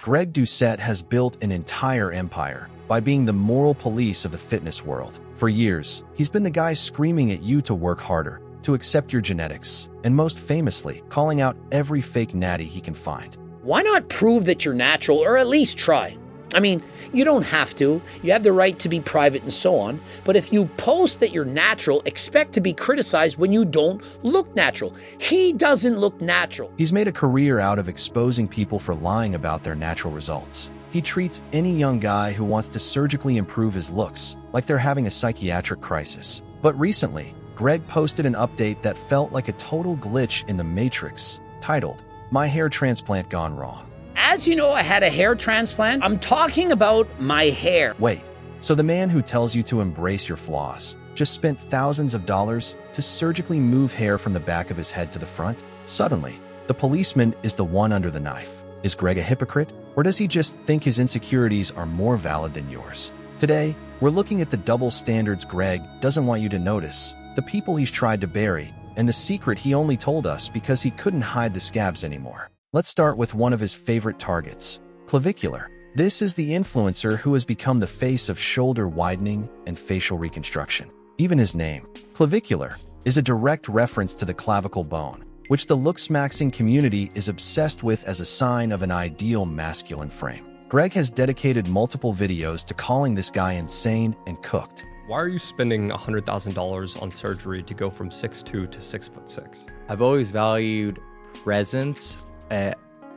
Greg Doucette has built an entire empire by being the moral police of the fitness world. For years, he's been the guy screaming at you to work harder, to accept your genetics, and most famously, calling out every fake natty he can find. Why not prove that you're natural, or at least try? I mean, you don't have to. You have the right to be private and so on. But if you post that you're natural, expect to be criticized when you don't look natural. He doesn't look natural. He's made a career out of exposing people for lying about their natural results. He treats any young guy who wants to surgically improve his looks like they're having a psychiatric crisis. But recently, Greg posted an update that felt like a total glitch in the Matrix, titled, "My Hair Transplant Gone Wrong." As you know, I had a hair transplant. I'm talking about my hair. Wait, so the man who tells you to embrace your flaws just spent thousands of dollars to surgically move hair from the back of his head to the front? Suddenly, the policeman is the one under the knife. Is Greg a hypocrite? Or does he just think his insecurities are more valid than yours? Today, we're looking at the double standards Greg doesn't want you to notice, the people he's tried to bury, and the secret he only told us because he couldn't hide the scabs anymore. Let's start with one of his favorite targets, Clavicular. This is the influencer who has become the face of shoulder widening and facial reconstruction. Even his name, Clavicular, is a direct reference to the clavicle bone, which the looks-maxing community is obsessed with as a sign of an ideal masculine frame. Greg has dedicated multiple videos to calling this guy insane and cooked. Why are you spending $100,000 on surgery to go from 6'2" to 6'6"? I've always valued presence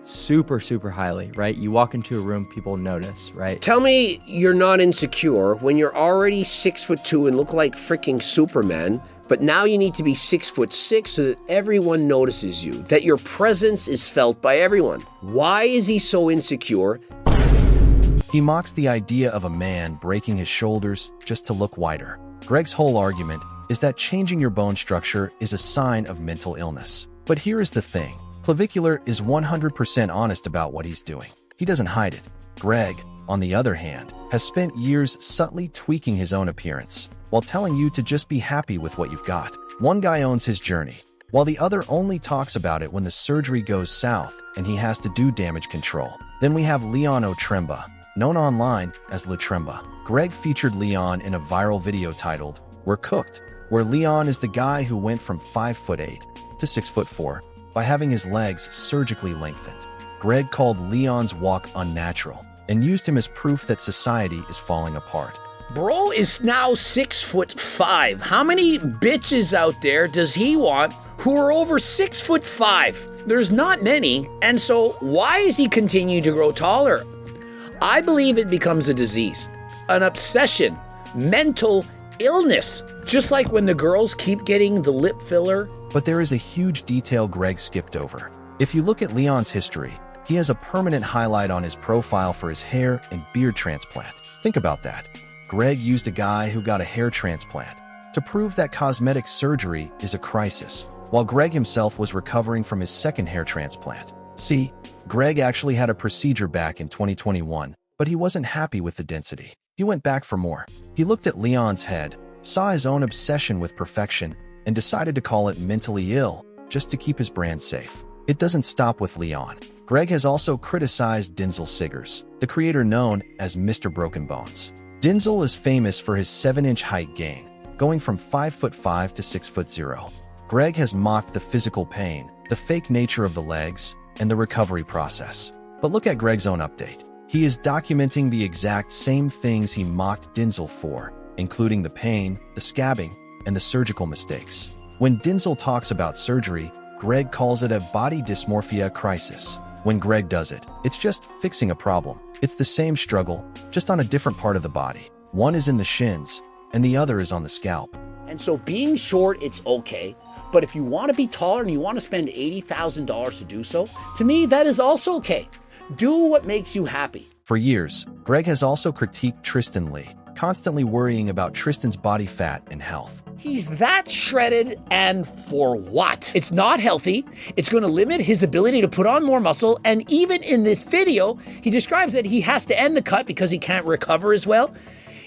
super highly, right? You walk into a room, people notice, right? Tell me you're not insecure when you're already 6'2" and look like freaking Superman, but now you need to be 6'6" so that everyone notices you, that your presence is felt by everyone. Why is he so insecure? He mocks the idea of a man breaking his shoulders just to look wider. Greg's whole argument is that changing your bone structure is a sign of mental illness. But here is the thing. Clavicular is 100% honest about what he's doing. He doesn't hide it. Greg, on the other hand, has spent years subtly tweaking his own appearance, while telling you to just be happy with what you've got. One guy owns his journey, while the other only talks about it when the surgery goes south and he has to do damage control. Then we have Leon Otremba, known online as Otremba. Greg featured Leon in a viral video titled, "We're Cooked," where Leon is the guy who went from 5'8" to 6'4" by having his legs surgically lengthened. Greg called Leon's walk unnatural and used him as proof that society is falling apart. Bro is now 6'5". How many bitches out there does he want who are over 6'5"? There's not many, and so why is he continuing to grow taller? I believe it becomes a disease, an obsession, mental illness, just like when the girls keep getting the lip filler. But there is a huge detail Greg skipped over. If you look at Leon's history, he has a permanent highlight on his profile for his hair and beard transplant. Think about that. Greg used a guy who got a hair transplant to prove that cosmetic surgery is a crisis, while Greg himself was recovering from his second hair transplant. See, Greg actually had a procedure back in 2021, but he wasn't happy with the density. He went back for more. He looked at Leon's head, saw his own obsession with perfection, and decided to call it mentally ill just to keep his brand safe. It doesn't stop with Leon. Greg has also criticized Dynzell Sigers, the creator known as Mr. Broken Bones. Dynzell is famous for his 7-inch height gain, going from 5'5" to 6'0". Greg has mocked the physical pain, the fake nature of the legs, and the recovery process. But look at Greg's own update. He is documenting the exact same things he mocked Dynzell for, including the pain, the scabbing, and the surgical mistakes. When Dynzell talks about surgery, Greg calls it a body dysmorphia crisis. When Greg does it, it's just fixing a problem. It's the same struggle, just on a different part of the body. One is in the shins, and the other is on the scalp. And so being short, it's okay. But if you want to be taller and you want to spend $80,000 to do so, to me, that is also okay. Do what makes you happy. For years, Greg has also critiqued Tristan Lee, constantly worrying about Tristan's body fat and health. He's that shredded, and for what? It's not healthy. It's going to limit his ability to put on more muscle. And even in this video, he describes that he has to end the cut because he can't recover as well.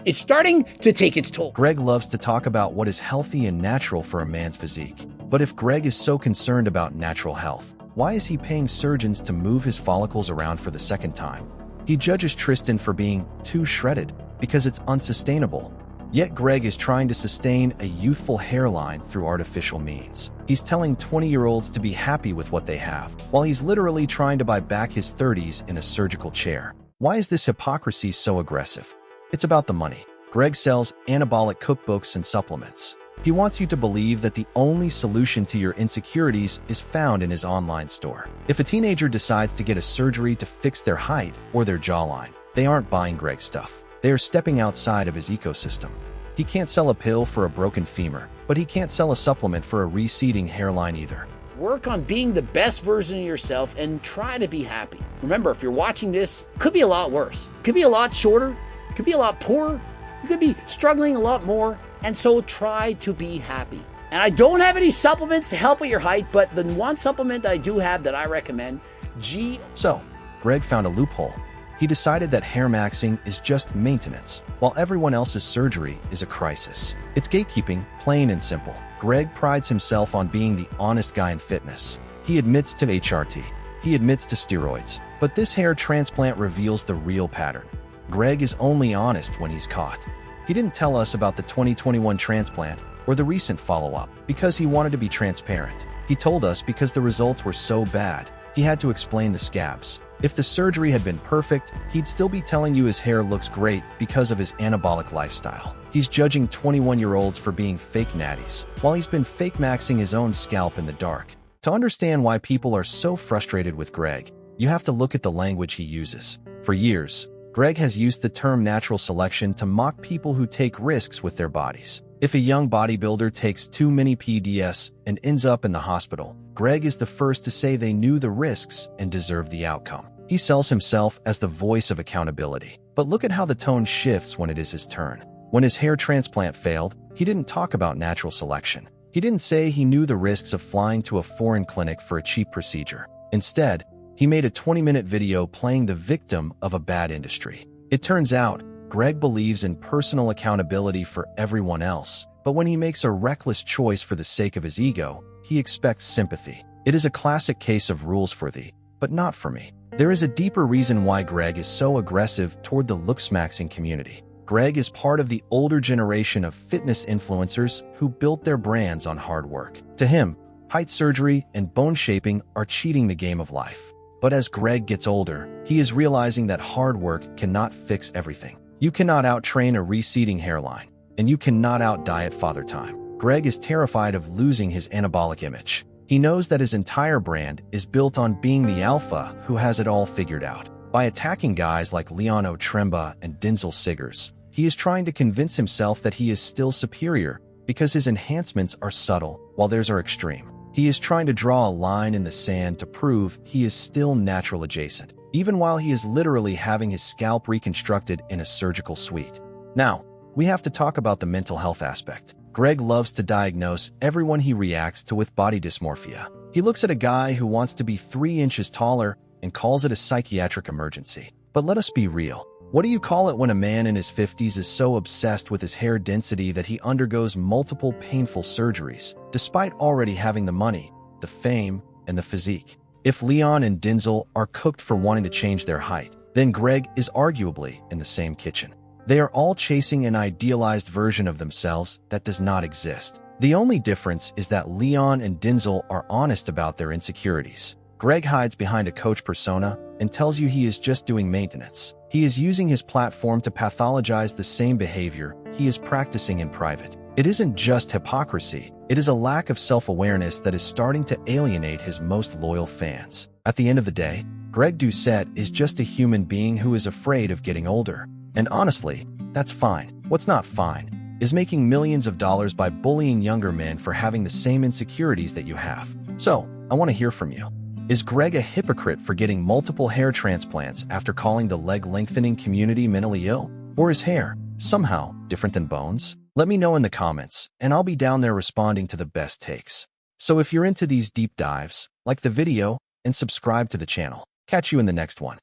It's starting to take its toll. Greg loves to talk about what is healthy and natural for a man's physique. But if Greg is so concerned about natural health, Why is he paying surgeons to move his follicles around for the second time? He judges Tristan for being too shredded because it's unsustainable. Yet Greg is trying to sustain a youthful hairline through artificial means. He's telling 20-year-olds to be happy with what they have, while he's literally trying to buy back his 30s in a surgical chair. Why is this hypocrisy so aggressive? It's about the money. Greg sells anabolic cookbooks and supplements. He wants you to believe that the only solution to your insecurities is found in his online store. If a teenager decides to get a surgery to fix their height or their jawline, they aren't buying Greg's stuff. They are stepping outside of his ecosystem. He can't sell a pill for a broken femur, but he can't sell a supplement for a receding hairline either. Work on being the best version of yourself and try to be happy. Remember, if you're watching this, it could be a lot worse. It could be a lot shorter. It could be a lot poorer. You could be struggling a lot more. And so try to be happy. And I don't have any supplements to help with your height, but the one supplement I do have that I recommend, So, Greg found a loophole. He decided that hair maxing is just maintenance, while everyone else's surgery is a crisis. It's gatekeeping, plain and simple. Greg prides himself on being the honest guy in fitness. He admits to HRT. He admits to steroids. But this hair transplant reveals the real pattern. Greg is only honest when he's caught. He didn't tell us about the 2021 transplant or the recent follow-up because he wanted to be transparent. He told us because the results were so bad, he had to explain the scabs. If the surgery had been perfect, he'd still be telling you his hair looks great because of his anabolic lifestyle. He's judging 21-year-olds for being fake natties, while he's been fake maxing his own scalp in the dark. To understand why people are so frustrated with Greg, you have to look at the language he uses. For years, Greg has used the term natural selection to mock people who take risks with their bodies. If a young bodybuilder takes too many PDS and ends up in the hospital, Greg is the first to say they knew the risks and deserved the outcome. He sells himself as the voice of accountability. But look at how the tone shifts when it is his turn. When his hair transplant failed, he didn't talk about natural selection. He didn't say he knew the risks of flying to a foreign clinic for a cheap procedure. Instead, he made a 20-minute video playing the victim of a bad industry. It turns out, Greg believes in personal accountability for everyone else, but when he makes a reckless choice for the sake of his ego, he expects sympathy. It is a classic case of rules for thee, but not for me. There is a deeper reason why Greg is so aggressive toward the looks-maxing community. Greg is part of the older generation of fitness influencers who built their brands on hard work. To him, height surgery and bone shaping are cheating the game of life. But as Greg gets older, he is realizing that hard work cannot fix everything. You cannot out-train a receding hairline, and you cannot out-diet Father Time. Greg is terrified of losing his anabolic image. He knows that his entire brand is built on being the alpha who has it all figured out. By attacking guys like Otremba and Dynzell Sigers, he is trying to convince himself that he is still superior because his enhancements are subtle while theirs are extreme. He is trying to draw a line in the sand to prove he is still natural adjacent, even while he is literally having his scalp reconstructed in a surgical suite. Now, we have to talk about the mental health aspect. Greg loves to diagnose everyone he reacts to with body dysmorphia. He looks at a guy who wants to be 3 inches taller and calls it a psychiatric emergency. But let us be real. What do you call it when a man in his 50s is so obsessed with his hair density that he undergoes multiple painful surgeries, despite already having the money, the fame, and the physique? If Leon and Dynzell are cooked for wanting to change their height, then Greg is arguably in the same kitchen. They are all chasing an idealized version of themselves that does not exist. The only difference is that Leon and Dynzell are honest about their insecurities. Greg hides behind a coach persona and tells you he is just doing maintenance. He is using his platform to pathologize the same behavior he is practicing in private. It isn't just hypocrisy, it is a lack of self-awareness that is starting to alienate his most loyal fans. At the end of the day, Greg Doucette is just a human being who is afraid of getting older. And honestly, that's fine. What's not fine is making millions of dollars by bullying younger men for having the same insecurities that you have. So, I want to hear from you. Is Greg a hypocrite for getting multiple hair transplants after calling the leg lengthening community mentally ill? Or is hair somehow different than bones? Let me know in the comments, and I'll be down there responding to the best takes. So if you're into these deep dives, like the video and subscribe to the channel. Catch you in the next one.